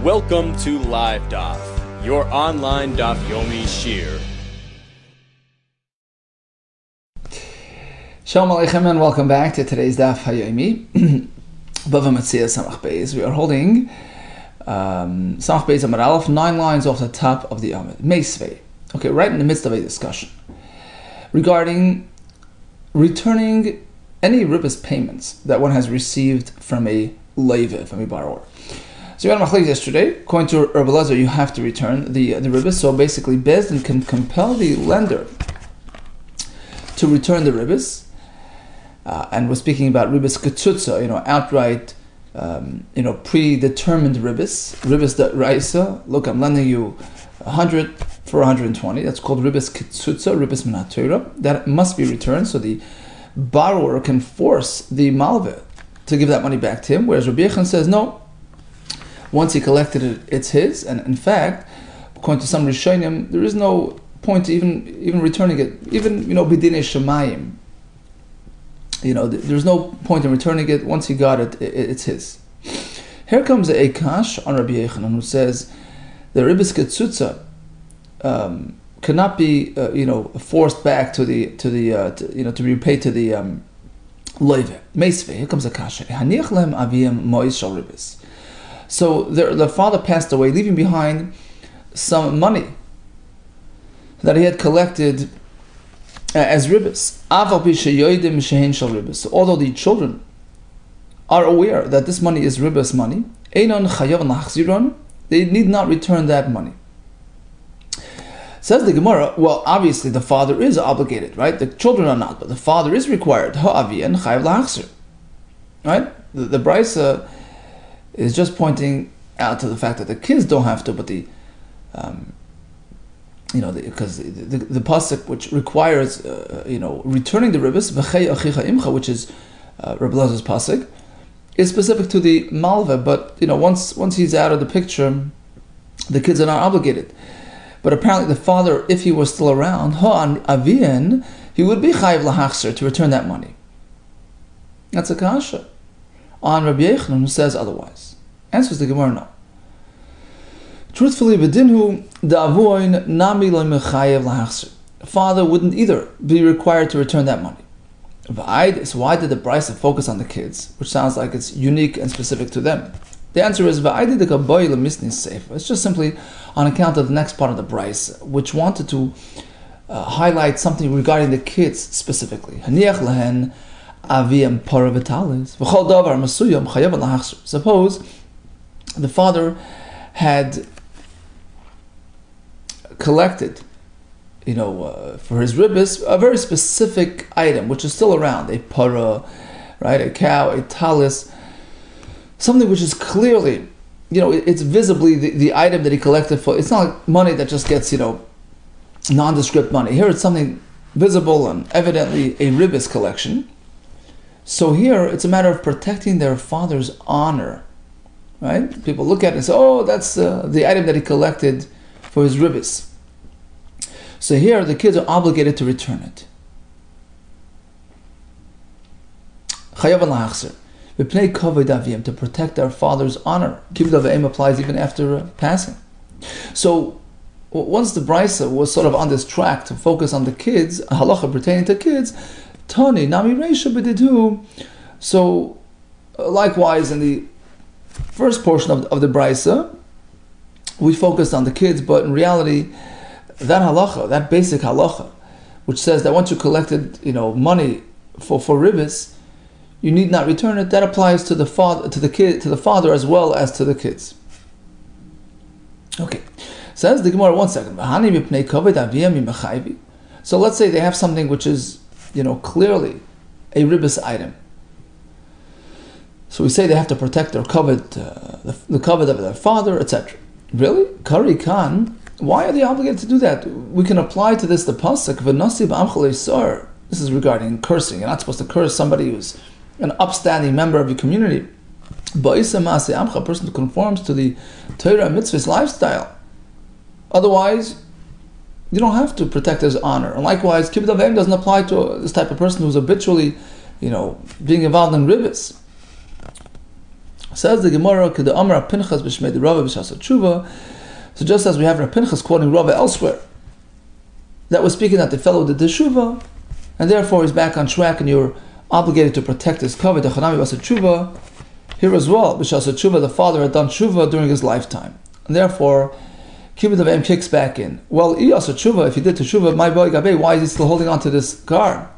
Welcome to Live DAF, your online DAF Yomi Shir. Shalom Aleichem and welcome back to today's DAF Hayomi. Bava Metzia Samach Beis. We are holding Samach Beis Amar Aleph, 9 lines off the top of the Amid. Meisvei. Okay, right in the midst of a discussion regarding returning any ribis payments that one has received from a leveh, from a borrower. So we had a machlokes yesterday. According to Rabbi Yehuda, you have to return the ribis. So basically, Bezdin can compel the lender to return the ribis. And we're speaking about ribis ketzutza, outright, predetermined ribis that raisa. Look, I'm lending you 100 for 120. That's called ribis ketzutza, ribis min haTorah. That must be returned, so the borrower can force the malveh to give that money back to him. Whereas Rabbi Yehuda says no. Once he collected it, it's his. And in fact, according to some Rishonim, there is no point to even returning it. Even b'dinei shemayim. There's no point in returning it. Once he got it, it's his. Here comes a kash on Rabbi Yehuda who says the ribis ketzutza cannot be forced back to be repaid to the leveh. Meisvei. Here comes a kash. Haniach lehem aviyim mois shal ribis. So the father passed away, leaving behind some money that he had collected as ribis. So although the children are aware that this money is ribis money, they need not return that money. Says the Gemara, well, obviously the father is obligated, right? The children are not, but the father is required. Right? The Brisa is just pointing out to the fact that the kids don't have to, but because the pasuk which requires returning the ribis, v'chei achicha imcha, which is Rabbi Yehudah's pasuk, is specific to the malveh. But once he's out of the picture, the kids are not obligated. But apparently the father, if he was still around, ha'an avien, he would be chayiv lahachser to return that money. That's a kasha on Rabbi Yehuda, who says otherwise. Answers the Gemara no. Truthfully, v'dinhu da'avoin nami lo mechayev lahachser. Father wouldn't either be required to return that money. So why did the Brisa focus on the kids, which sounds like it's unique and specific to them? The answer is it's just simply on account of the next part of the Brisa, which wanted to highlight something regarding the kids specifically. Haniach lehen aviyam para v'talis v'chol davar masuyam chayav lahachser. Suppose the father had collected, for his ribis, a very specific item which is still around, a para, right, a cow, a talis, something which is clearly, it's visibly the item that he collected for. It's not like money that just gets, nondescript money. Here it's something visible and evidently a ribis collection. So here it's a matter of protecting their father's honor, right? People look at it and say, oh, that's the item that he collected for his ribis. So here the kids are obligated to return it. Chayav lahachser. V'pnei kavod avim, to protect their father's honor. Kivud avim applies even after passing. So once the Brisa was sort of on this track to focus on the kids, a halacha pertaining to kids, Tani nami reisha b'didu. So likewise in the first portion of the Brisa, we focused on the kids, but in reality, that halacha, that basic halacha, which says that once you collected, money for ribis, you need not return it. That applies to the father, to the father as well as to the kids. Okay, says the Gemara. 1 second. So let's say they have something which is, clearly a ribis item. So we say they have to protect their covet, the covet of their father, etc. Really? Kari Khan, why are they obligated to do that? We can apply to this the pasuk, v'nasib amchal eisar. This is regarding cursing. You're not supposed to curse somebody who's an upstanding member of your community. Ba'isa ma'aseh amcha, a person who conforms to the Torah mitzvah's lifestyle. Otherwise, you don't have to protect his honor. And likewise, kibbud avim doesn't apply to this type of person who's habitually, being involved in ribis. Says the Gemara, "K'da Amar Pinchas b'shmei the Rava b'shas tshuva." So just as we have Rav Pinchas quoting Rava elsewhere, that was speaking that the fellow did teshuva, and therefore he's back on track, and you're obligated to protect his kavod. Dechanami b'shas tshuva. Here as well, b'shas tshuva, the father had done tshuva during his lifetime, and therefore Kibbutz Avim kicks back in. Well, iyas tshuva, if he did teshuva, my boy Gabe, why is he still holding on to this car?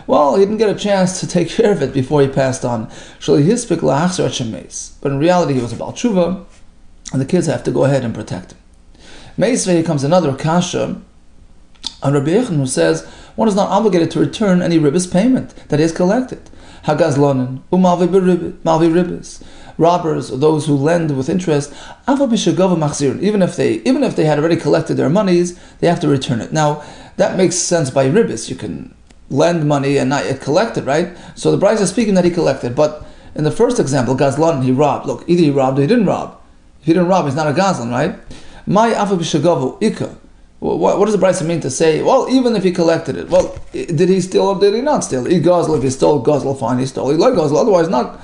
Well, he didn't get a chance to take care of it before he passed on. But in reality, he was about tshuva, and the kids have to go ahead and protect him. Meisvei comes another kasha on Rabbi Yehuda, who says one is not obligated to return any ribbis payment that he has collected. Hagazlonin, umalvi ribbis, robbers, or those who lend with interest, even if they had already collected their monies, they have to return it. Now, that makes sense by ribbis. You can lend money and not yet collect it, right? So the Brisa is speaking that he collected, but in the first example, Gazlan, he robbed. Look, either he robbed or he didn't rob. If he didn't rob, he's not a Gazlan, right? What does the Brisa mean to say, well, even if he collected it, well, did he steal or did he not steal? He Gazlan, if he stole Gazlan, fine, he stole. He like Gazlan, otherwise not.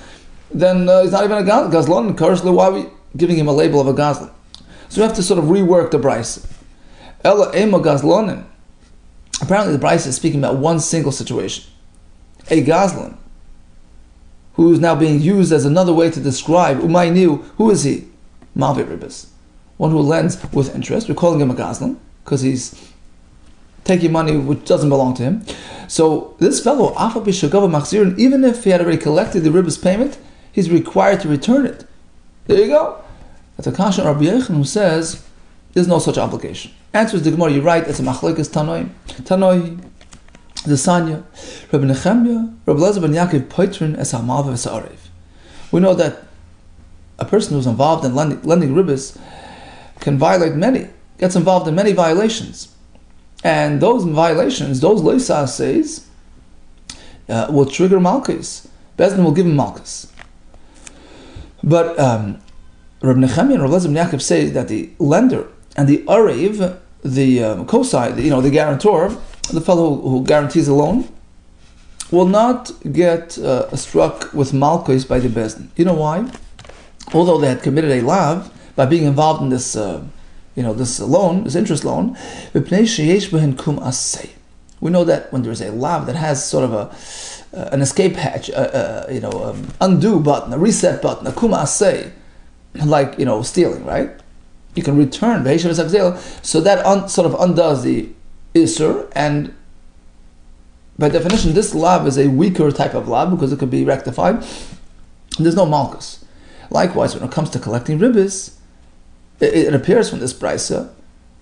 Then he's not even a Gazlan, and currently, why are we giving him a label of a Gazlan? So we have to sort of rework the Brisa. Ela ema Gazlanin. Apparently the Brisa is speaking about one single situation. A Gazlan, who is now being used as another way to describe Umayniu. Who is he? Malvi Ribbis. One who lends with interest. We're calling him a Gazlan because he's taking money which doesn't belong to him. So this fellow, even if he had already collected the Ribbis payment, he's required to return it. There you go. That's a kasha Rabbi Yehuda who says there's no such obligation. Answers the Gemara, you're right, it's a machlekes Tanoi, the Sanya, Rabbi Nechemia, Rabbi Lezer ben Yaakov Poitrin es ha'malva v'sa'arev. We know that a person who's involved in lending ribbis can gets involved in many violations. And those violations, those loisas says, will trigger malchus. Bezdin will give him malchus. But Rabbi Nechemia and Rabbi Lezer ben Yaakov say that the lender and the arev, the co-side, the guarantor, the fellow who guarantees a loan, will not get struck with malchus by the bezdin. You know why? Although they had committed a lav by being involved in this, this loan, this interest loan, we know that when there is a lav that has sort of an escape hatch, undo button, a reset button, a kum asay, like stealing, right? You can return so that sort of undoes the isur, and by definition this lav is a weaker type of lav because it could be rectified. There's no malchus. Likewise, when it comes to collecting ribbis, it appears from this brisa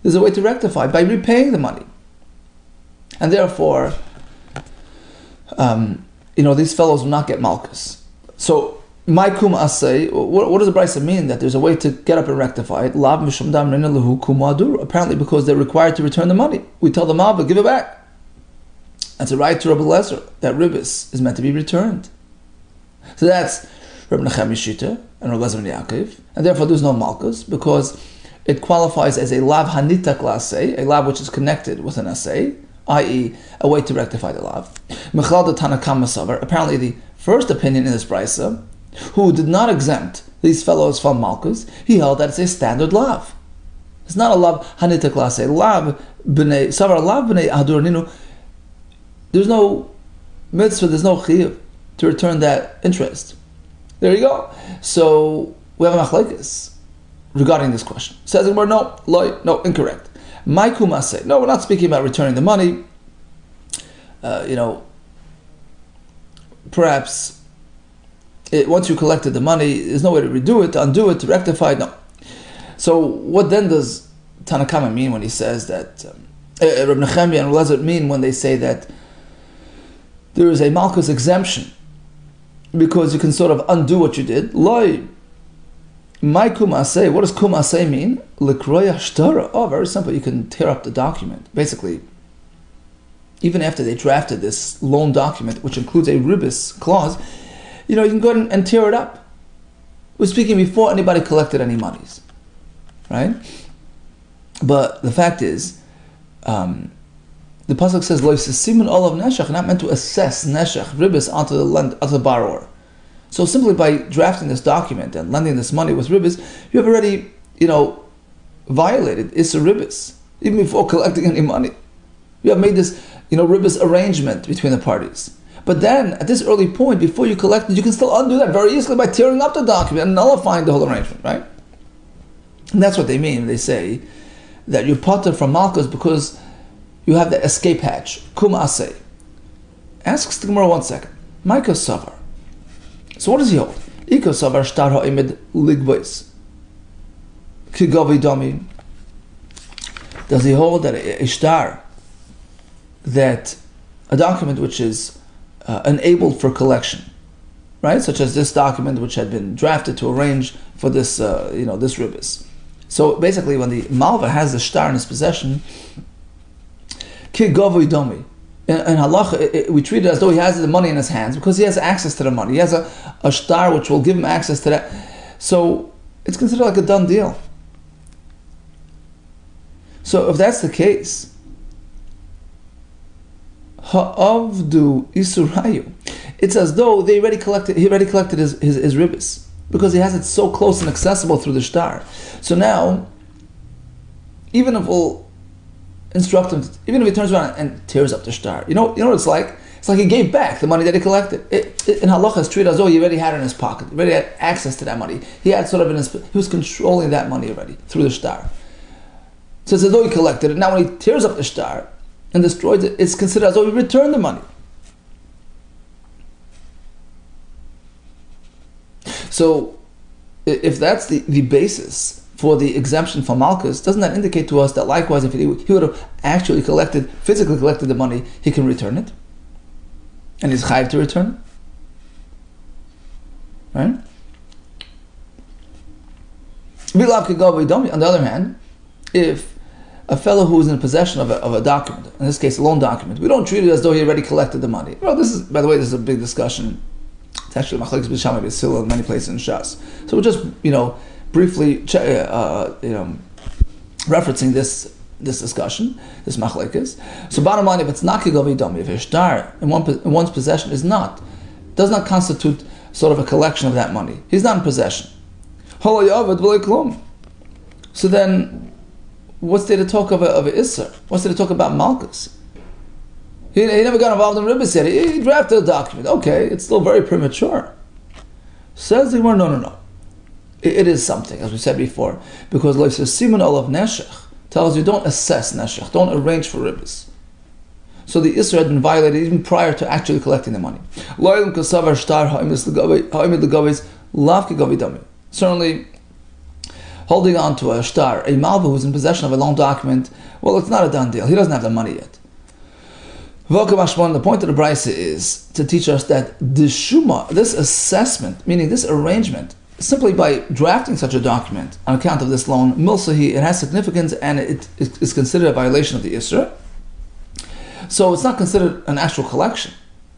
there's a way to rectify by repaying the money, and therefore these fellows will not get malchus. So my kum asay, what does the brisa mean? That there's a way to get up and rectify it. Lav mishum dam rina lahu kum adur. Apparently, because they're required to return the money. We tell them, but give it back. That's a right to Rabbi Lezer, that ribbis is meant to be returned. So that's Rabbi Nechemia Shita and Rabbi Lezer ben Yaakov, and therefore there's no malchus because it qualifies as a lav hanitak l'asay, a lav which is connected with an asay, i.e., a way to rectify the lav. Mechlal de Tanakam Masavar. Apparently, the first opinion in this brisa, who did not exempt these fellows from malchus, he held that it's a standard lav. It's not a lav hanitak l'asay, lav b'nei savar, lav b'nei adur ninu. There's no mitzvah, there's no chiyuv to return that interest. There you go. So we have a machlekes regarding this question. Says the Gemara, no, incorrect. My kumase. No, we're not speaking about returning the money. Perhaps once you collected the money, there's no way to redo it, to undo it, to rectify it. No. So what then does Tanakama mean when he says that? Rabbi Nechemia and Lezer mean when they say that there is a malchus exemption because you can sort of undo what you did? Loi. My kumase. What does kumase mean? Lekroya shtara. Oh, very simple. You can tear up the document. Basically, even after they drafted this loan document, which includes a ribis clause, you can go ahead and tear it up. We're speaking before anybody collected any monies, right? But the fact is, the pasuk says, "Lo yisimun olav neshach," not meant to assess neshach ribis onto the borrower. So simply by drafting this document and lending this money with ribis, you have already, violated Issa ribis, even before collecting any money. You have made this, ribis arrangement between the parties. But then, at this early point, before you collect it, you can still undo that very easily by tearing up the document and nullifying the whole arrangement, right? And that's what they mean. They say that you're potter from Malchus because you have the escape hatch, kum aseh. Asks the Gemara 1 second. Maika savar. So what does he hold? Ika savar shtar ha'imid ligbois. Kigavi dami. Does he hold that a shtar, that a document which is enabled for collection, right? Such as this document which had been drafted to arrange for this, this ribis. So basically, when the malva has the shtar in his possession, kigavi dami. In halacha, we treat it as though he has the money in his hands because he has access to the money. He has a shtar which will give him access to that. So it's considered like a done deal. So if that's the case, ha'avdu isurayu, it's as though he already collected his ribis because he has it so close and accessible through the shtar. So now, even if we'll instruct him, even if he turns around and tears up the shtar, you know what it's like? It's like he gave back the money that he collected. In halacha, it's treated as though he already had it in his pocket, he already had access to that money. He had he was controlling that money already through the shtar. So it's as though he collected it. Now when he tears up the shtar and destroys it, it's considered as though he returned the money. So if that's the basis for the exemption from Malchus, doesn't that indicate to us that likewise, if he would have actually physically collected the money, he can return it? And he's chayiv to return it? Right? On the other hand, if a fellow who is in possession of a document, in this case a loan document, we don't treat it as though he already collected the money. Well, this is a big discussion. It's actually machlekes b'shamai b'sila in many places in Shas. So we'll just, briefly, referencing this discussion, this machlekes. So bottom line, if it's not kigavi dami, if a shtar in one's possession does not constitute sort of a collection of that money, he's not in possession. So then, what's there to talk of a isser? What's there to talk about malchus? He never got involved in ribis yet. He drafted a document. Okay, it's still very premature. Says the Gemara, no. It is something, as we said before, because Siman Olav Neshech tells you don't assess Neshech, don't arrange for ribis. So the Isra had been violated even prior to actually collecting the money. Certainly, holding on to a shtar, a malva who's in possession of a loan document, well, it's not a done deal. He doesn't have the money yet. The point of the Brisa is to teach us that the shuma, this assessment, meaning this arrangement, simply by drafting such a document on account of this loan, milsahi, it has significance and it is considered a violation of the Isra. So it's not considered an actual collection.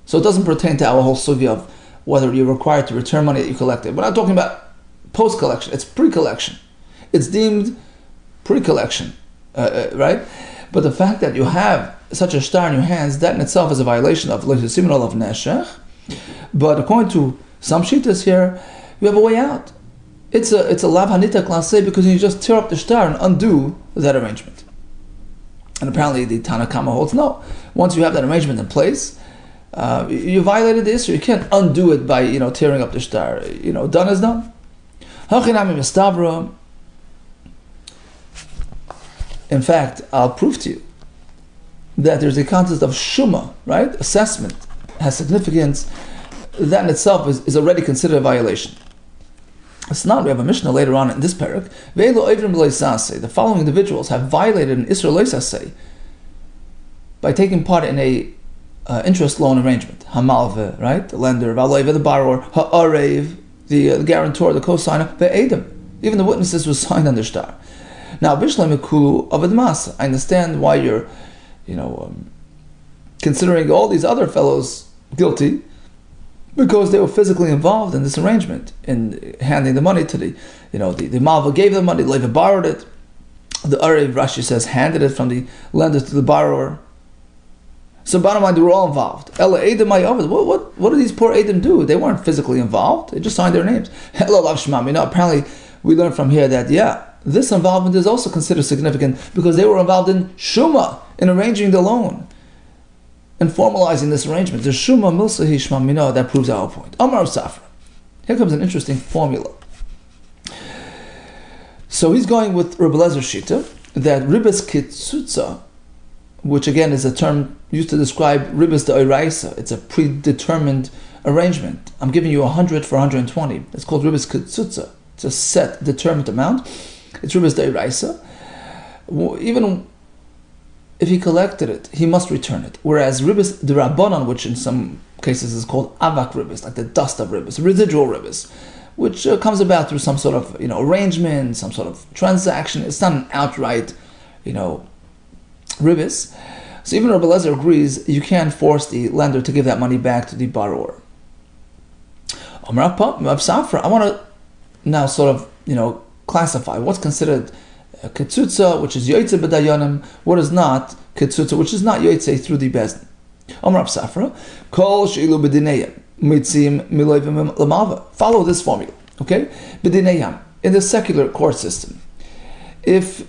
So it doesn't pertain to our whole sugya of whether you're required to return money that you collected. We're not talking about post-collection, it's pre-collection. It's deemed pre-collection, right? But the fact that you have such a shtar in your hands, that in itself is a violation of Siman Olav Neshech. But according to some shittas here, you have a way out. It's a lav hanita klase because you just tear up the shtar and undo that arrangement. And apparently the Tanakama holds no. Once you have that arrangement in place, you violated the issue. You can't undo it by tearing up the shtar. Done is done. In fact, I'll prove to you that there's a concept of shuma, right? Assessment has significance. That in itself is already considered a violation. It's not. We have a Mishnah later on in this parak. The following individuals have violated an Isra Loisaseh by taking part in a interest loan arrangement. Hamalve, right? The lender, Valeva, the borrower, Ha'arev, the guarantor, the co-signer, Ve'edim. Even the witnesses were signed under shtar. Now, Bishlam Mikulu Avad Masa. I understand why you're, considering all these other fellows guilty, because they were physically involved in this arrangement, in handing the money to the Malva gave the money, the Leva borrowed it, the Arev, Rashi says, handed it from the lender to the borrower. So bottom line, they were all involved. What did these poor Edom do? They weren't physically involved. They just signed their names. Apparently, we learn from here that, this involvement is also considered significant because they were involved in Shuma, in arranging the loan and formalizing this arrangement. The Shuma Milsahi Shmamina, that proves our point. Amar Safra. Here comes an interesting formula. So he's going with Rabbi Lezer Shita, that Ribas Kitzutza, which again is a term used to describe Ribas D'Oraisa, it's a predetermined arrangement. I'm giving you 100 for 120. It's called Ribas Kitzutza. It's a set, determined amount. It's Ribas D'Oraisa. Even if he collected it, he must return it. Whereas Ribas D'Rabbanan, which in some cases is called Avak Ribas, like the dust of Ribas, residual Ribas, which comes about through some sort of arrangement, some sort of transaction. It's not an outright, Ribas. So even Rabbi Lezer agrees you can't force the lender to give that money back to the borrower. I want to now sort of classify what's considered ketzutza, which is yoytze b'dayanim, what is not ketzutza, which is not yoytze through the bezdin. Amar Safra, kol sheilu b'dineyim mitzim miloivim l'malva. Follow this formula, okay? B'dineyim, in the secular court system, if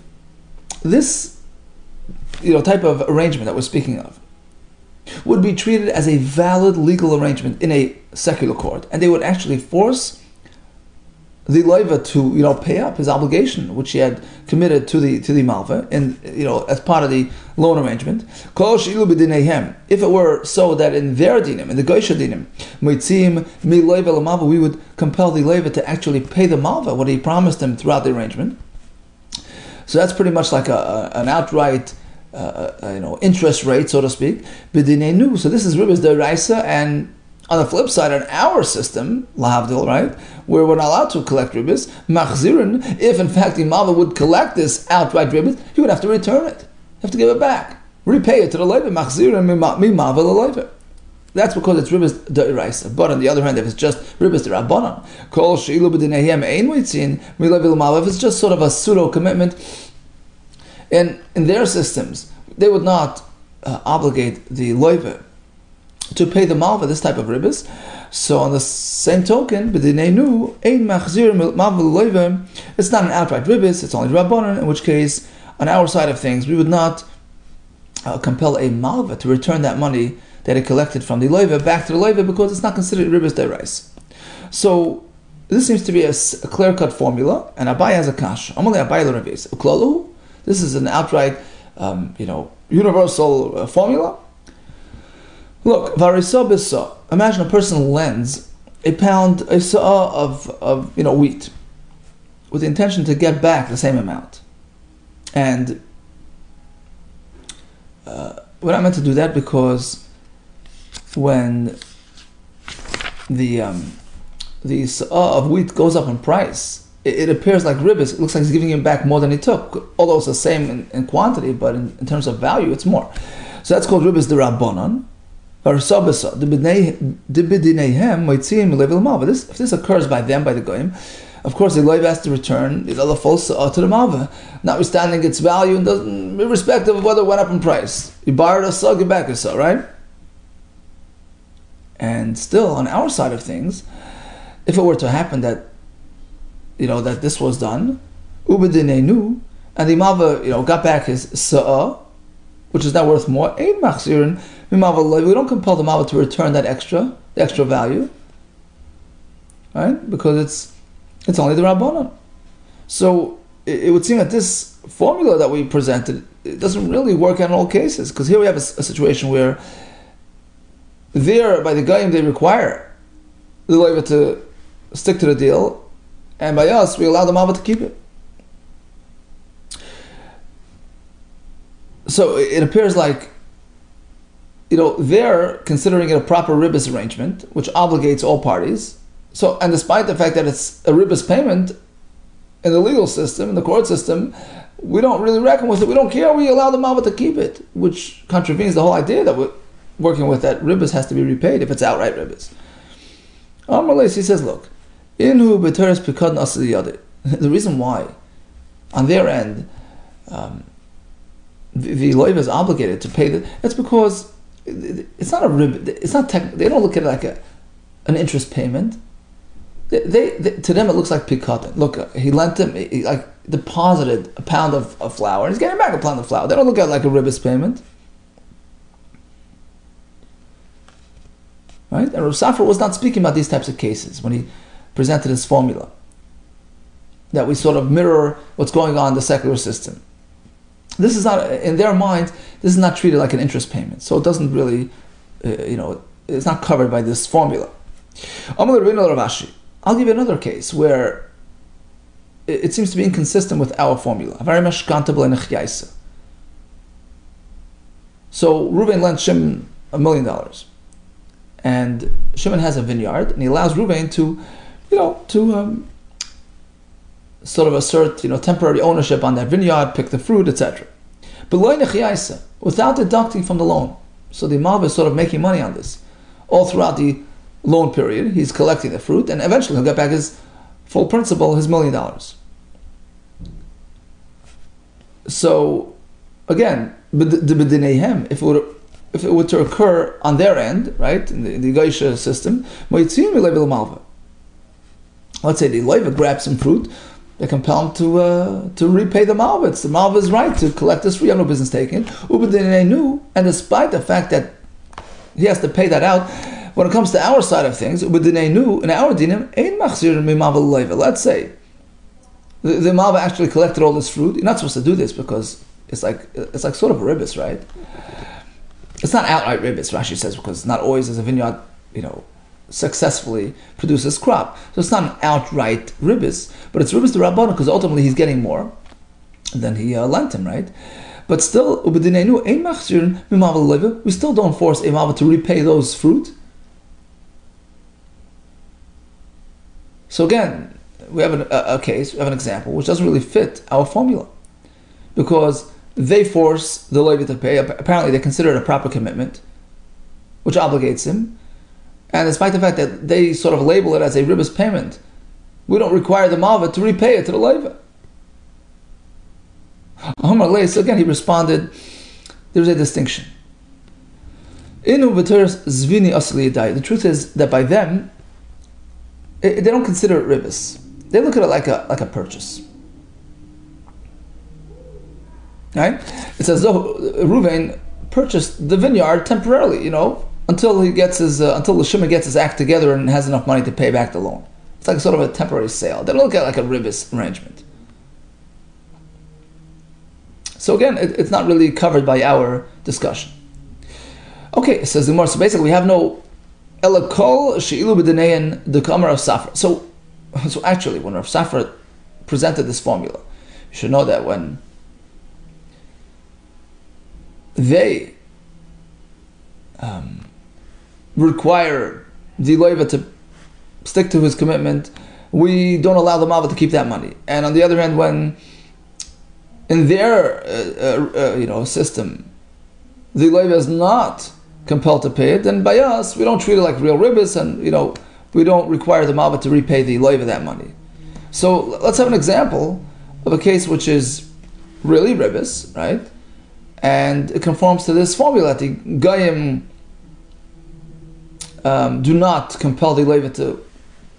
this type of arrangement that we're speaking of would be treated as a valid legal arrangement in a secular court, and they would actually force the loiva to pay up his obligation which he had committed to the malva, and as part of the loan arrangement. If it were so that in their dinim, in the goysha dinim, we would compel the loiva to actually pay the malva what he promised him throughout the arrangement. So that's pretty much like an outright interest rate, so to speak. So this is ribas d'oraisa, and on the flip side, in our system, lahavdil, right, where we're not allowed to collect ribas, machzirin, if in fact the malva would collect this outright ribas, he would have to return it, have to give it back, repay it to the loiva, machzirin mi-malva l'loiva. That's because it's ribas d'oraisa. But on the other hand, if it's just ribas d'rabbanan, kol sheilu b'dinehem ein moitzin mi-loiva l'malva, if it's just sort of a pseudo commitment, in their systems, they would not obligate the loiva to pay the malva this type of ribas. So on the same token, it's not an outright ribas, it's only rabbanan, in which case, on our side of things, we would not compel a malva to return that money that it collected from the loiva back to the loiva because it's not considered ribas derais. So this seems to be a clear-cut formula, and Abai has a kash. This is an outright, universal formula. Look, varisa b'sa. Imagine a person lends a pound, a sa'a of wheat, with the intention to get back the same amount. And we're not meant to do that because when the sa'a of wheat goes up in price, it appears like ribas. It looks like he's giving him back more than he took, although it's the same in quantity, but in terms of value, it's more. So that's called ribas d'rabbanan. If this occurs by them, by the goyim, of course the loiv has to return the other false to the malva, notwithstanding its value and doesn't, irrespective of whether it went up in price. You borrowed a saw, give back a saw, right? And still, on our side of things, if it were to happen that that this was done, ubedinenu, and the malva got back his sa'a, which is now worth more, we don't compel the malva to return the extra value, right? Because it's only the rabbanon. So it would seem that this formula that we presented, it doesn't really work out in all cases, because here we have a situation where there, by the goyim, they require the loiva to stick to the deal, and by us, we allow the malva to keep it. So it appears like, they're considering it a proper ribas arrangement, which obligates all parties. So, and despite the fact that it's a ribas payment, in the legal system, in the court system, we don't really reckon with it. We don't care. We allow the malva to keep it, which contravenes the whole idea that we're working with, that ribas has to be repaid if it's outright ribas. He says, look, the reason why, on their end, the loiva is obligated to pay it's because it's not a rib. It's not they don't look at it like an interest payment. They to them it looks like pikatin. Look, he lent him, he like deposited a pound of flour, and he's getting back a pound of flour. They don't look at it like a ribis payment, right? And Rav Safra was not speaking about these types of cases when he presented his formula, that we sort of mirror what's going on in the secular system. This is not, in their minds, this is not treated like an interest payment, so it doesn't really, it's not covered by this formula. I'll give you another case where it seems to be inconsistent with our formula. So Reuven lent Shimon $1 million, and Shimon has a vineyard, and he allows Reuven to sort of assert, temporary ownership on that vineyard, pick the fruit, etc. But without deducting from the loan. So the Malva is sort of making money on this. All throughout the loan period, he's collecting the fruit, and eventually he'll get back his full principal, his $1 million. So, again, if it were to occur on their end, right, in the Geisha system, let's say the Leiva grabs some fruit, they compel him to repay the Malva. It's the Malva's right to collect this fruit. You have no business taking it. And despite the fact that he has to pay that out, when it comes to our side of things, in our dinim, let's say the Malva actually collected all this fruit. You're not supposed to do this because it's like sort of a ribis, right? It's not outright ribis, Rashi says, because not always as a vineyard, successfully produces crop. So it's not an outright ribis, but it's ribis to Rabbanan because ultimately he's getting more than he lent him, right? But still, we still don't force a Malva to repay those fruit. So again, we have a case, we have an example, which doesn't really fit our formula. Because they force the Levi to pay, apparently they consider it a proper commitment, which obligates him. And despite the fact that they sort of label it as a ribis payment, we don't require the Malva to repay it to the Levi. So again, he responded, there's a distinction. The truth is that by them, they don't consider it ribis. They look at it like a purchase. Right? It's as though Reuven purchased the vineyard temporarily, until until the Shimon gets his act together and has enough money to pay back the loan. It's like sort of a temporary sale. They don't look at it like a ribis arrangement. So again, it's not really covered by our discussion. Okay, says the Gemara. So basically, we have no elakol sheilu b'dinein the kamar of Safra. So actually, when Rav Safra presented this formula, you should know that when they require the Leiva to stick to his commitment, we don't allow the Malva to keep that money. And on the other hand, when in their system, the Leiva is not compelled to pay it, then by us, we don't treat it like real ribis, and we don't require the Malva to repay the Leiva that money. So let's have an example of a case which is really ribis, right? And it conforms to this formula that the Goyim do not compel the Leiva to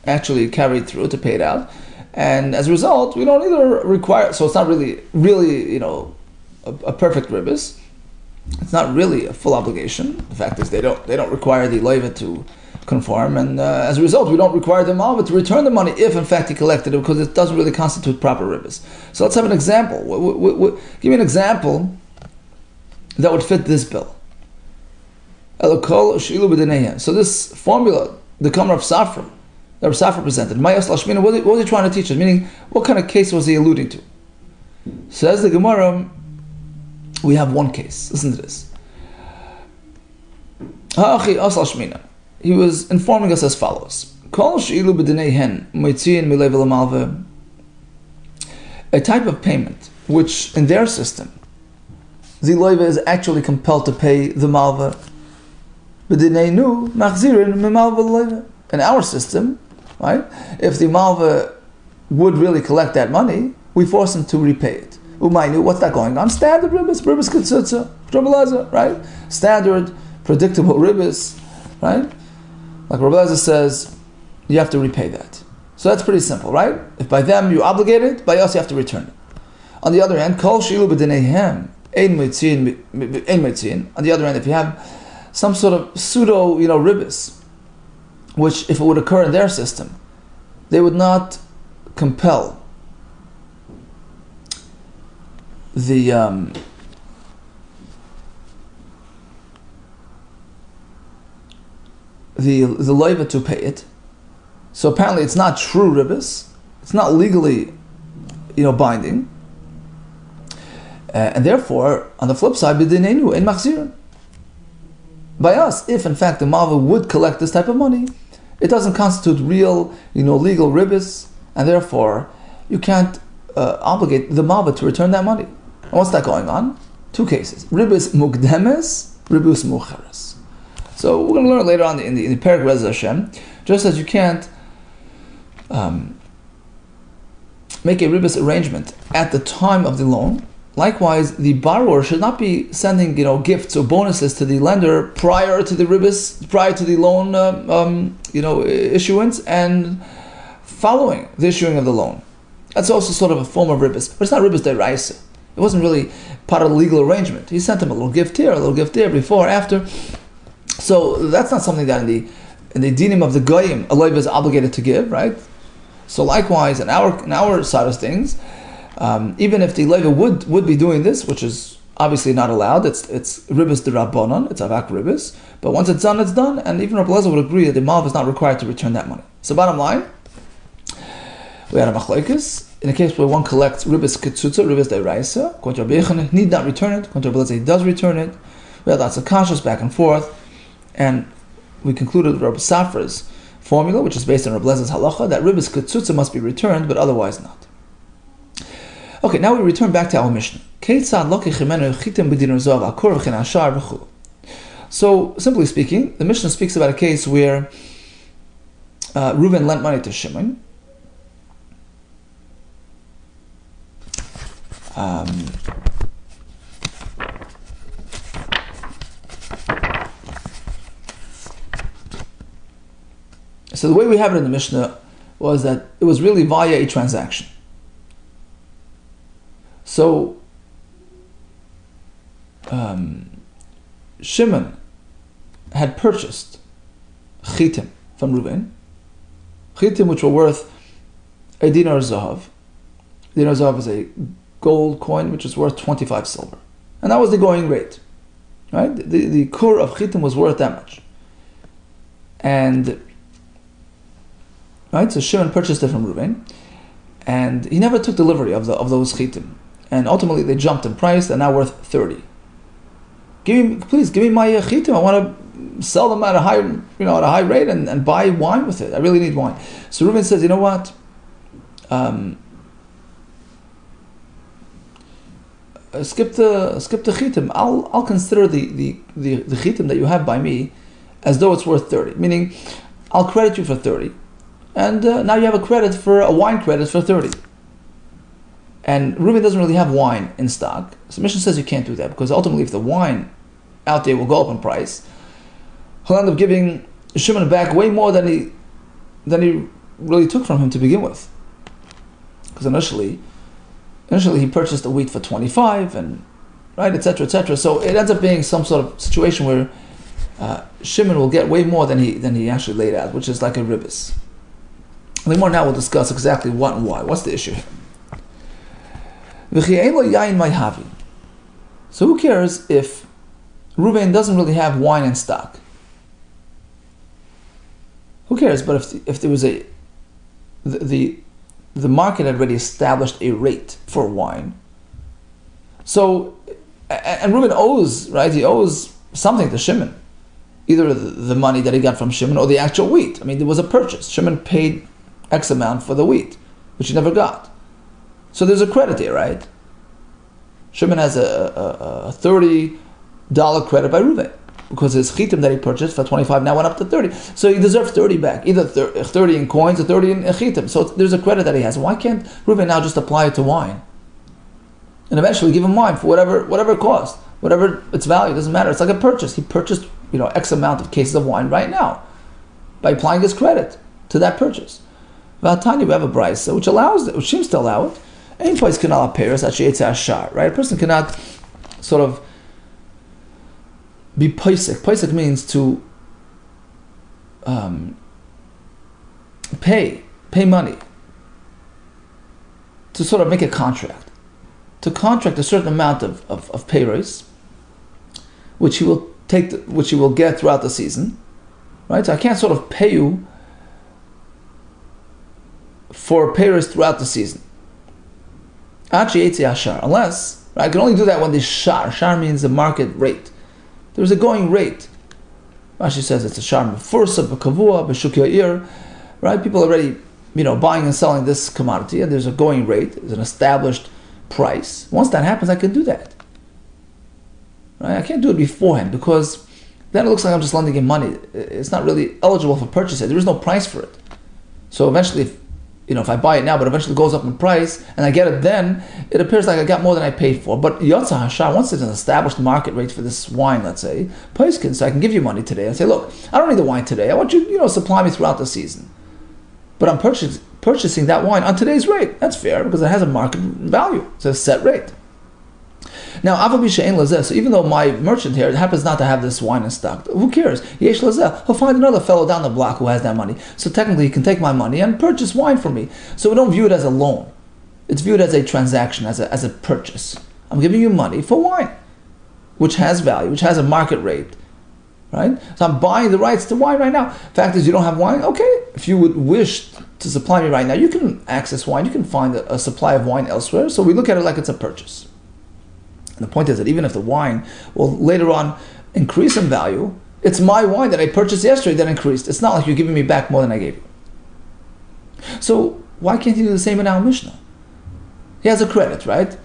actually carry it through, to pay it out. And as a result, we don't either require, so it's not really a perfect ribis. It's not really a full obligation. The fact is they don't require the Leiva to conform, and as a result, we don't require the Malva to return the money if in fact he collected it, because it doesn't really constitute proper ribis. So let's have an example. Give me an example that would fit this bill. So this formula, the Kamar of Safra, that Rav Safra presented, what was he trying to teach us? Meaning, what kind of case was he alluding to? Says the Gemara, we have one case. Listen to this. He was informing us as follows. A type of payment which, in their system, the Leiva is actually compelled to pay the Malva. In our system, right? If the Malva would really collect that money, we force him to repay it. What's that going on? Standard ribis kitzutza, right? Standard predictable ribbis, right? Like Rabbi Yehuda says, you have to repay that. So that's pretty simple, right? If by them you obligate it, by us you have to return it. On the other hand, kol shilu b'dinehem ein metzin. On the other hand, if you have some sort of pseudo, ribbis, which if it would occur in their system, they would not compel the loiva to pay it. So apparently it's not true ribbis. It's not legally, binding. And therefore, on the flip side, b'dinenu ein machzirin. By us, if in fact the malva would collect this type of money, it doesn't constitute real, legal ribbis, and therefore you can't obligate the malva to return that money. And what's that going on? Two cases: ribbis mukdemes, ribbis mucheres. So we're going to learn later on in the Perek Rez Hashem, just as you can't make a ribbis arrangement at the time of the loan. Likewise, the borrower should not be sending, gifts or bonuses to the lender prior to the ribbis, prior to the loan, issuance, and following the issuing of the loan. That's also sort of a form of ribbis, but it's not ribbis deraisa. It wasn't really part of the legal arrangement. He sent him a little gift here, a little gift there, before, after. So that's not something that in the dinim of the goyim, a loiva is obligated to give, right? So likewise, in our side of things, even if the loiva would be doing this, which is obviously not allowed, it's ribbis derabbanon, it's avak ribbis, but once it's done, and even Rabbi Yehuda would agree that the malva is not required to return that money. So bottom line, we had a machlokes. In a case where one collects ribbis ketzutza, ribbis deraisa, according to Rabbi Yehuda, need not return it. According to Rabbi Yehuda, he does return it. We had lots of kashas back and forth, and we concluded with Rabbi Safra's formula, which is based on Rabbi Yehuda's halacha, that ribbis ketzutza must be returned, but otherwise not. Okay, now we return back to our Mishnah. So, simply speaking, the Mishnah speaks about a case where Reuben lent money to Shimon. So the way we have it in the Mishnah was that it was really via a transaction. So Shimon had purchased chitim from Reuben, chitim which were worth a dinar zahav. Dinar zahav is a gold coin which is worth 25 silver, and that was the going rate, right? The kur of chitim was worth that much, and right. So Shimon purchased it from Reuben, and he never took delivery of those chitim, and ultimately they jumped in price. They're now worth 30. Please give me my chitim. I want to sell them at a high, at a high rate and buy wine with it. I really need wine. So Reuben says, you know what? Skip the chitim. I'll consider the chitim that you have by me as though it's worth 30. Meaning, I'll credit you for 30, and now you have a credit for a wine credit for 30. And Reuben doesn't really have wine in stock. So Mishnah says you can't do that, because ultimately if the wine out there will go up in price, he'll end up giving Shimon back way more than he really took from him to begin with. Because initially he purchased the wheat for 25, and right, etc., etc. So it ends up being some sort of situation where Shimon will get way more than he actually laid out, which is like a ribbis. More now we'll discuss exactly what and why. What's the issue here? So who cares if Reuben doesn't really have wine in stock? Who cares? But if there was the market had already established a rate for wine. So, and Reuben owes, right? He owes something to Shimon, either the money that he got from Shimon or the actual wheat. I mean, there was a purchase. Shimon paid X amount for the wheat, which he never got. So there's a credit here, right? Shimon has a $30 credit by Reuben, because his chitim that he purchased for 25 now went up to 30. So he deserves 30 back, either 30 in coins or 30 in chitim. So there's a credit that he has. Why can't Reuben now just apply it to wine? And eventually give him wine for whatever it costs, whatever its value, doesn't matter. It's like a purchase. He purchased X amount of cases of wine right now by applying this credit to that purchase. V'atani, we have a brisa which seems to allow it. Ein place cannot pay us actually it's a shar, right? A person cannot sort of be paisik. Paisik means to pay money, to sort of make a contract, to contract a certain amount of pay raise, which he will get throughout the season, right? So I can't sort of pay you for pay raise throughout the season. Unless, right, I can only do that when the shar means the market rate. There's a going rate. Rashi says it's a shar mefursa b'kavua b'shuk ya'ir, right? People are already, buying and selling this commodity, and there's a going rate, there's an established price. Once that happens, I can do that. Right? I can't do it beforehand because then it looks like I'm just lending him money. It's not really eligible for purchase. There is no price for it. So eventually, if I buy it now, but eventually it goes up in price, and I get it then, it appears like I got more than I paid for. But Yotza Hashar, once there's an established market rate for this wine, let's say, Paiskin, so I can give you money today and say, look, I don't need the wine today. I want you, supply me throughout the season. But I'm purchasing that wine on today's rate. That's fair because it has a market value. It's a set rate. Now, so even though my merchant here happens not to have this wine in stock, who cares? He'll find another fellow down the block who has that money. So technically, he can take my money and purchase wine for me. So we don't view it as a loan. It's viewed as a transaction, as a purchase. I'm giving you money for wine, which has value, which has a market rate. Right? So I'm buying the rights to wine right now. Fact is, you don't have wine? Okay. If you would wish to supply me right now, you can access wine. You can find a supply of wine elsewhere. So we look at it like it's a purchase. And the point is that even if the wine will later on increase in value, it's my wine that I purchased yesterday that increased. It's not like you're giving me back more than I gave you. So why can't he do the same in our Mishnah? He has a credit, right?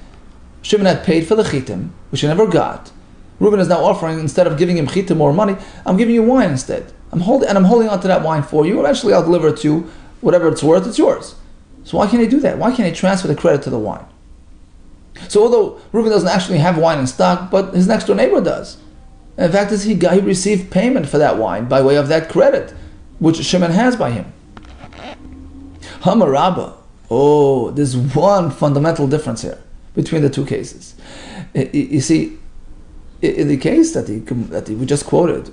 Shimon had paid for the chitim, which he never got. Reuben is now offering, instead of giving him chitim more money, I'm giving you wine instead. I'm holding on to that wine for you. Eventually I'll deliver it to you. Whatever it's worth, it's yours. So why can't he do that? Why can't he transfer the credit to the wine? So although Reuben doesn't actually have wine in stock, but his next door neighbor does. And in fact, he received payment for that wine by way of that credit, which Shimon has by him. Hamarabba. Oh, there's one fundamental difference here between the two cases. You see, in the case that we just quoted,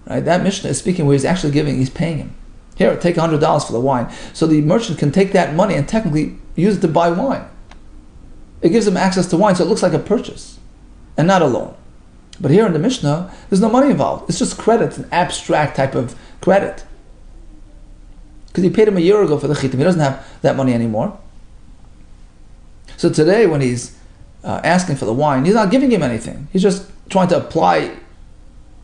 right, that Mishnah is speaking where he's paying him. Here, take $100 for the wine. So the merchant can take that money and technically use it to buy wine. It gives him access to wine, so it looks like a purchase and not a loan. But here in the Mishnah, there's no money involved. It's just credit, an abstract type of credit. Because he paid him a year ago for the chitim. He doesn't have that money anymore. So today, when he's asking for the wine, he's not giving him anything. He's just trying to apply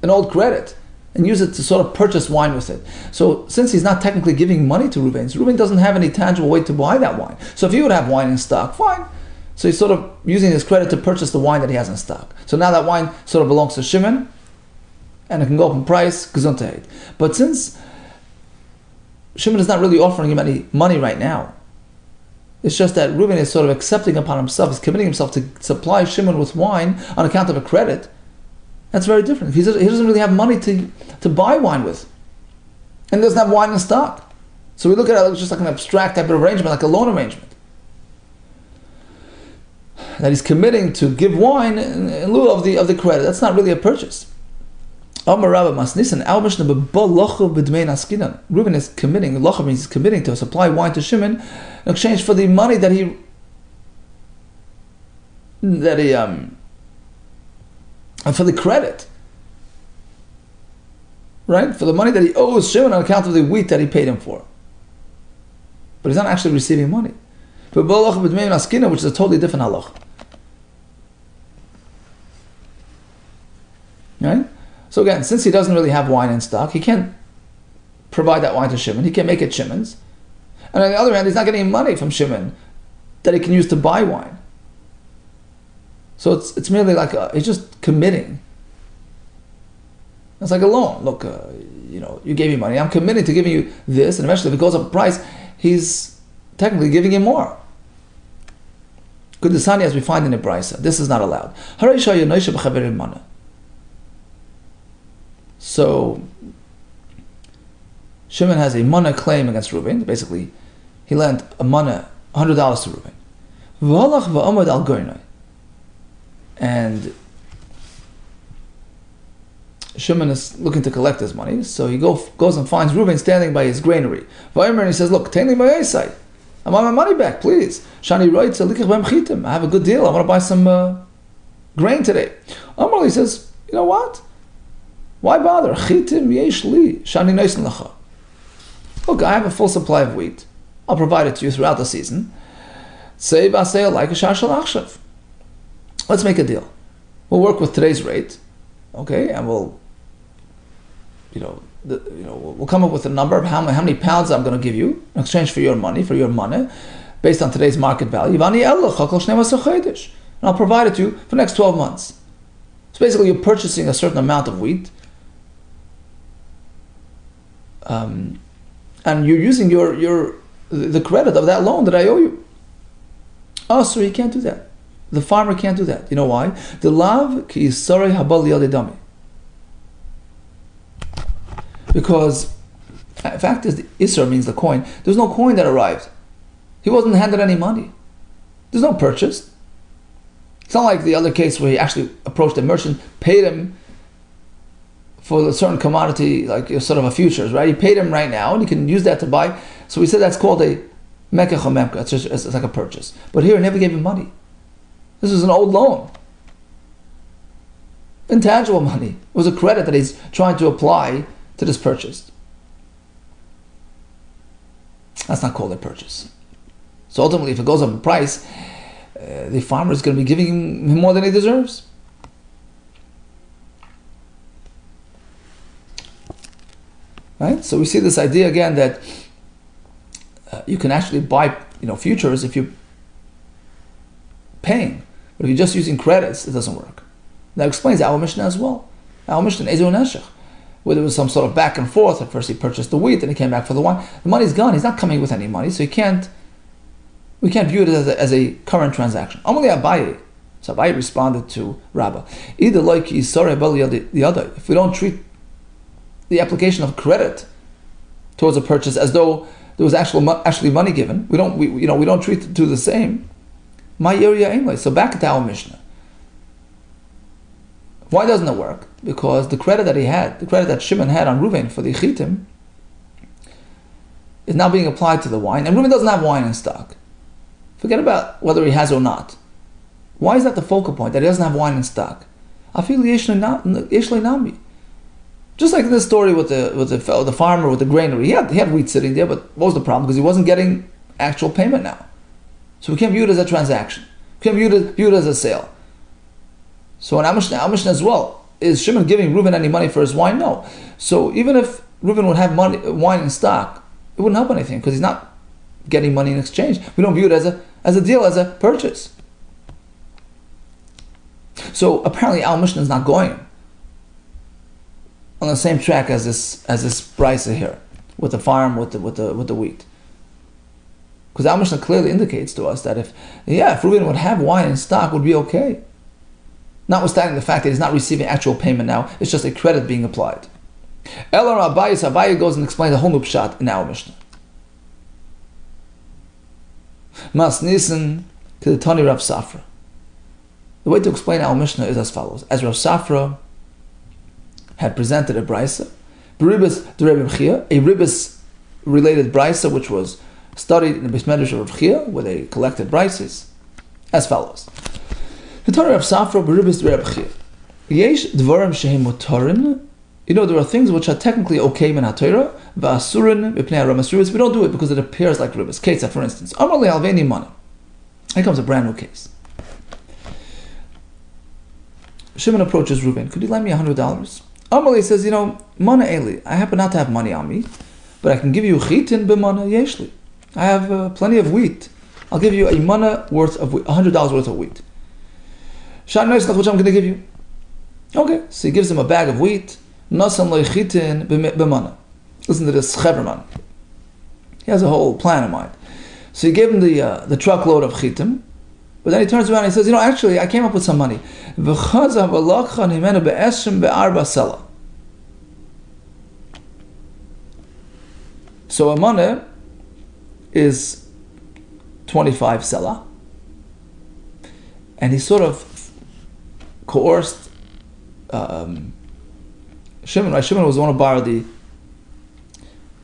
an old credit and use it to sort of purchase wine with it. So since he's not technically giving money to Reuben doesn't have any tangible way to buy that wine. So if he would have wine in stock, fine. So he's sort of using his credit to purchase the wine that he has in stock. So now that wine sort of belongs to Shimon, and it can go up in price, gesundheit. But since Shimon is not really offering him any money right now, it's just that Reuben is sort of accepting upon himself, he's committing himself to supply Shimon with wine on account of a credit. That's very different. He doesn't really have money to buy wine with, and doesn't have wine in stock. So we look at it just like an abstract type of arrangement, like a loan arrangement. That he's committing to give wine in lieu of the credit. That's not really a purchase. Reuben is committing, Locha means he's committing to supply wine to Shimon in exchange for the money that he for the credit. Right? For the money that he owes Shimon on account of the wheat that he paid him for. But he's not actually receiving money. Which is a totally different halach. Right? So again, since he doesn't really have wine in stock, he can't provide that wine to Shimon. He can't make it Shimon's. And on the other hand, he's not getting money from Shimon that he can use to buy wine. So it's merely like he's just committing. It's like a loan. Look, you gave me money. I'm committing to giving you this, and eventually, if it goes up in price, he's technically giving him more. Kudusani, as we find in the Brisa, this is not allowed. So Shimon has a mana claim against Reuven. Basically, he lent a mana, $100 to Reuven. V'halach v'amad al goynai. And Shimon is looking to collect his money, so he goes and finds Reuven standing by his granary. V'aymer, and he says, "Look, take me my eyesight. I want my money back, please. Shani writes, I have a good deal. I want to buy some grain today." Amar says, "You know what? Why bother? Chitim yesh li shani noisen lacha. Look, I have a full supply of wheat. I'll provide it to you throughout the season. Say v'asei like a shar shel achshav. Let's make a deal. We'll work with today's rate, okay, and we'll come up with a number of how many pounds I'm going to give you in exchange for your money, based on today's market value. And I'll provide it to you for the next 12 months. So basically, you're purchasing a certain amount of wheat, and you're using the credit of that loan that I owe you. Oh, so you can't do that. The farmer can't do that. You know why? The lav ki isarei habal yadidami. Because the fact is, the isar means the coin. There's no coin that arrived. He wasn't handed any money. There's no purchase. It's not like the other case where he actually approached a merchant, paid him for a certain commodity, like sort of a futures, right? He paid him right now, and he can use that to buy. So we said that's called a mekach or memka. It's like a purchase. But here, he never gave him money. This was an old loan. Intangible money. It was a credit that he's trying to apply to this purchase. That's not called a purchase. So ultimately, if it goes up in price, the farmer is going to be giving him more than he deserves. Right? So we see this idea again that you can actually buy, futures if you're paying. But if you're just using credits, it doesn't work. That explains our Mishnah as well. Our Mishnah in Ezer Neshech, where there was some sort of back and forth. At first he purchased the wheat, and he came back for the wine. The money's gone. He's not coming with any money, so we can't view it as a current transaction. Only Abaye. So Abaye responded to Rabbah, either like the other. If we don't treat the application of credit towards a purchase as though there was actually money given, we don't treat the two the same. My area anyway. So back to our Mishnah. Why doesn't it work? Because the credit that Shimon had on Reuven for the chitim, is now being applied to the wine, and Reuven doesn't have wine in stock. Forget about whether he has or not. Why is that the focal point, that he doesn't have wine in stock? Afil yesh nami. Just like in this story with the farmer with the granary, he had wheat sitting there, but what was the problem? Because he wasn't getting actual payment now. So we can't view it as a transaction. We can't view it as a sale. So in our Mishnah as well, is Shimon giving Reuven any money for his wine? No. So even if Reuven would have wine in stock, it wouldn't help anything because he's not getting money in exchange. We don't view it as a deal, as a purchase. So apparently our Mishnah is not going on the same track as this brisa here with the farm with the wheat. Because our Mishnah clearly indicates to us that if Reuven would have wine in stock, would be okay. Notwithstanding the fact that he's not receiving actual payment now, it's just a credit being applied. Elar Abaye goes and explains the whole new pshat in our Mishnah. Mas Nisan to the Tani Rav Safra. The way to explain our Mishnah is as follows. As Rav Safra had presented a brisa, Beribas de Rabbi Yehuda, a Ribas related brisa which was studied in the Beis Medrash of Rav Yehuda, where they collected brises, as follows. The Torah of Safra beribis de Rabbi Yehuda. Yesh dvarim shehem motorin. There are things which are technically okay in HaTorah, v'asurin b'pnei haramas ribis. We don't do it because it appears like ribis. Ketza, for instance. Amar le alveni mana. Here comes a brand new case. Shimon approaches Reuven. Could you lend me $100? Amar le says, mana eli. I happen not to have money on me, but I can give you chitin b'mana yeshli. I have plenty of wheat. I'll give you a mana worth of wheat, $100 worth of wheat. Shan which I'm going to give you. Okay, so he gives him a bag of wheat. Nasan lechitin b'mana. Listen to this cheverman. He has a whole plan in mind. So he gave him the truckload of chitim, but then he turns around and he says, actually, I came up with some money. So a money is 25 selah, and he sort of coerced Shimon. Right? Shimon was the one who borrowed the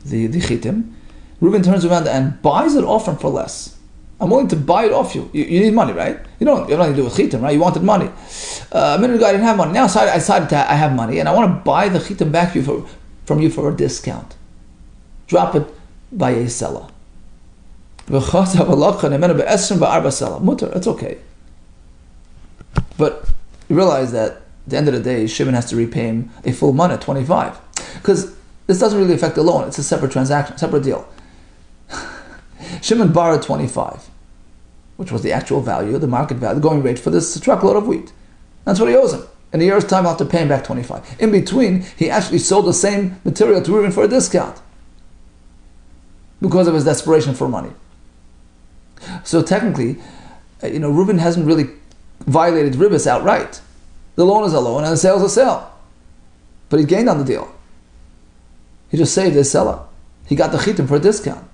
chitim. Reuben turns around and buys it off him for less. I'm willing to buy it off you. You need money, right? You have nothing to do with chitim, right? You wanted money. A minute ago I didn't have money. Now I decided I have money, and I want to buy the chitim back from you for a discount. Drop it by a selah. Mutter, it's okay. But you realize that at the end of the day, Shimon has to repay him a full money, 25. Because this doesn't really affect the loan. It's a separate transaction, separate deal. Shimon borrowed 25, which was the actual value, the market value, the going rate for this truckload of wheat. That's what he owes him. In a year's time, I'll have to pay him back 25. In between, he actually sold the same material to Reuben for a discount because of his desperation for money. So technically, Reuben hasn't really violated ribis outright. The loan is a loan and the sale is a sale. But he gained on the deal. He just saved his seller. He got the chitim for a discount.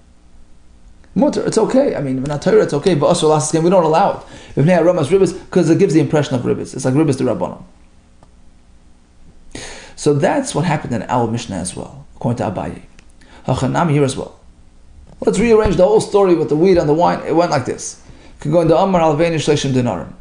Mutter, it's okay. I mean, in Torah it's okay, but we don't allow it. Because it gives the impression of ribis. It's like ribis de Rabbanon. So that's what happened in our Mishnah as well, according to Abaye. Hachanami here as well. Let's rearrange the whole story with the wheat and the wine. It went like this. Can go into Amar Alveini Shleshim Dinarim.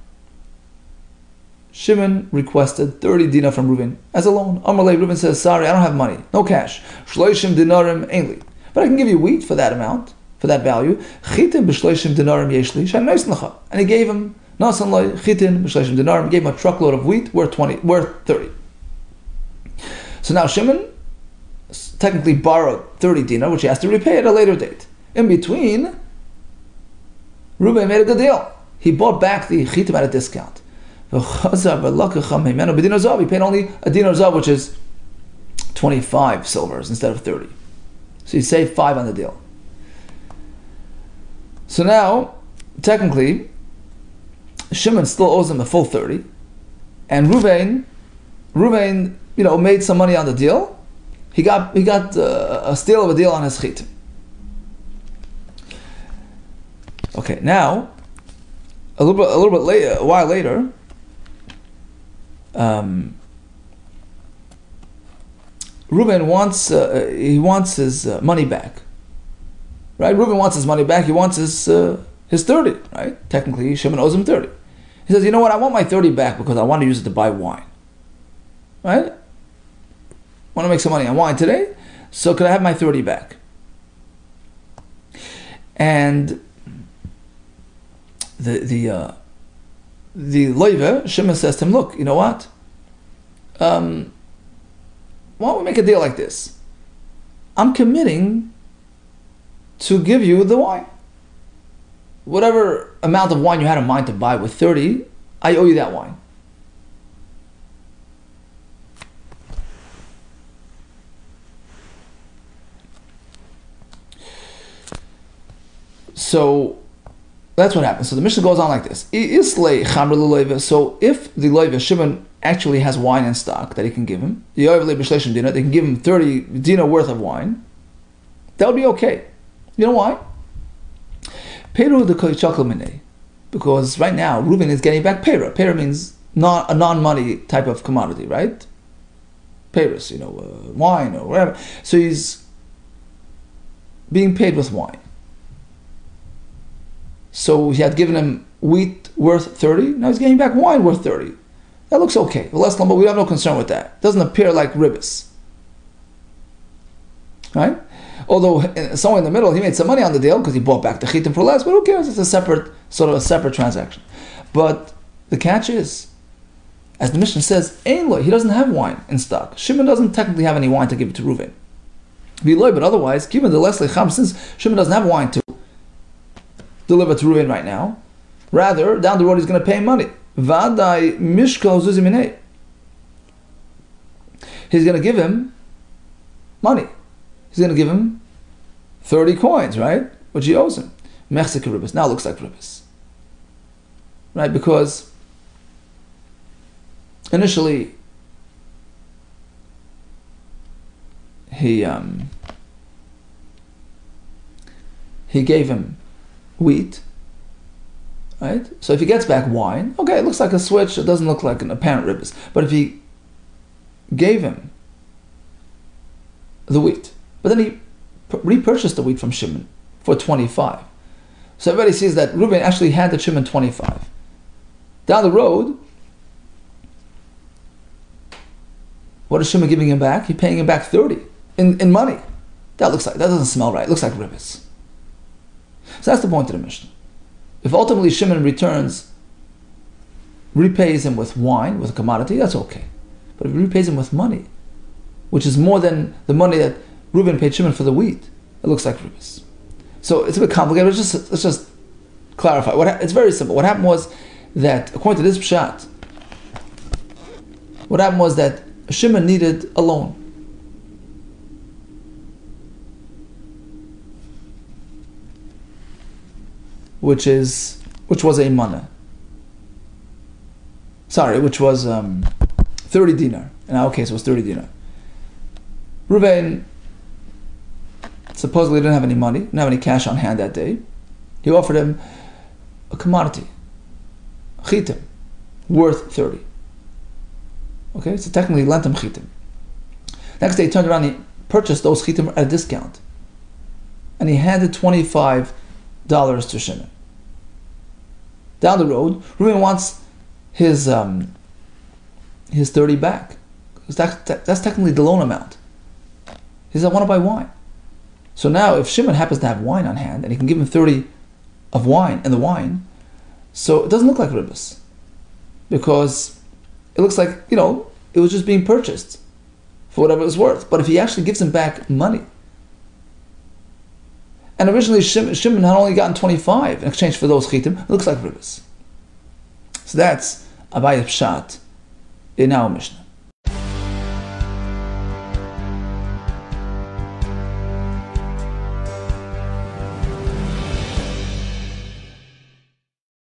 Shimon requested 30 dinar from Reuven as a loan. Amar Le, Reuven says, sorry, I don't have money. No cash. Shleshim Dinarim ainli. But I can give you wheat for that amount, for that value. Chitin b'shleshim dinarim yeshli. Shem neis lecha. And he gave him, nasan loy, chitin b'shleshim dinarim. He gave him a truckload of wheat worth 30. So now Shimon technically borrowed 30 dinar, which he has to repay at a later date. In between, Reuben made a good deal. He bought back the chitim at a discount. He paid only a dinar zav, which is 25 silvers instead of 30. So he saved 5 on the deal. So now, technically, Shimon still owes him a full 30, and Reuven, made some money on the deal. He got a steal of a deal on his chitim. Okay, now a little bit later, a while later, Reuben wants his money back. Right? Reuben wants his money back. He wants his 30. Right? Technically, Shimon owes him 30. He says, you know what? I want my 30 back because I want to use it to buy wine. Right? I want to make some money on wine today, so could I have my 30 back? And the loiva, Shimon says to him, look, you know what? Why don't we make a deal like this? I'm committing to give you the wine. Whatever amount of wine you had in mind to buy with 30, I owe you that wine. So that's what happens. So the Mishnah goes on like this. So if the loiva, Shimon, actually has wine in stock that he can give him, they can give him 30 dinar worth of wine, that would be okay. You know why? Because right now Reuben is getting back pera. Pera means not a non-money type of commodity, right? Peras, wine or whatever. So he's being paid with wine. So he had given him wheat worth 30. Now he's getting back wine worth 30. That looks okay. But we have no concern with that. It doesn't appear like ribis. Right? Although somewhere in the middle he made some money on the deal because he bought back the chitim for less, but who cares? It's a separate transaction. But the catch is, as the Mishnah says, he doesn't have wine in stock. Shimon doesn't technically have any wine to give it to Reuven. But otherwise, given the less lecham, since Shimon doesn't have wine to deliver to Reuven right now, rather down the road he's going to pay him money. Vadai mishkal zuziminei. He's going to give him money. He's going to give him 30 coins, right? Which he owes him. Mechzik ribis. Now it looks like ribis. Right? Because initially he he gave him wheat, right? So if he gets back wine, okay, it looks like a switch. It doesn't look like an apparent ribbis. But if he gave him the wheat, but then he repurchased the wheat from Shimon for 25. So everybody sees that Reuben actually handed Shimon 25. Down the road, what is Shimon giving him back? He's paying him back 30 in money. That doesn't smell right. It looks like ribbis. So that's the point of the Mishnah. If ultimately Shimon repays him with wine, with a commodity, that's okay. But if he repays him with money, which is more than the money that Reuben paid Shimon for the wheat, it looks like ribbis. So it's a bit complicated. Let's just clarify. It's very simple. What happened was that, according to this pshat, what happened was that Shimon needed a loan. Which was a mana. Sorry, which was 30 dinar. In our case, it was 30 dinar. Reuben supposedly didn't have any money, didn't have any cash on hand that day. He offered him a commodity, chitim, worth 30. Okay, so technically he lent him chitim. Next day he turned around and he purchased those chitim at a discount. And he handed $25 to Shimon. Down the road, Reuben wants his 30 back. That's technically the loan amount. He says, I want to buy wine. So now if Shimon happens to have wine on hand and he can give him 30 of wine and the wine, so it doesn't look like ribbis. Because it looks like, it was just being purchased for whatever it was worth. But if he actually gives him back money, and originally Shimon had only gotten 25 in exchange for those chitim, it looks like ribbis. So that's Abaye pshat in our Mishnah.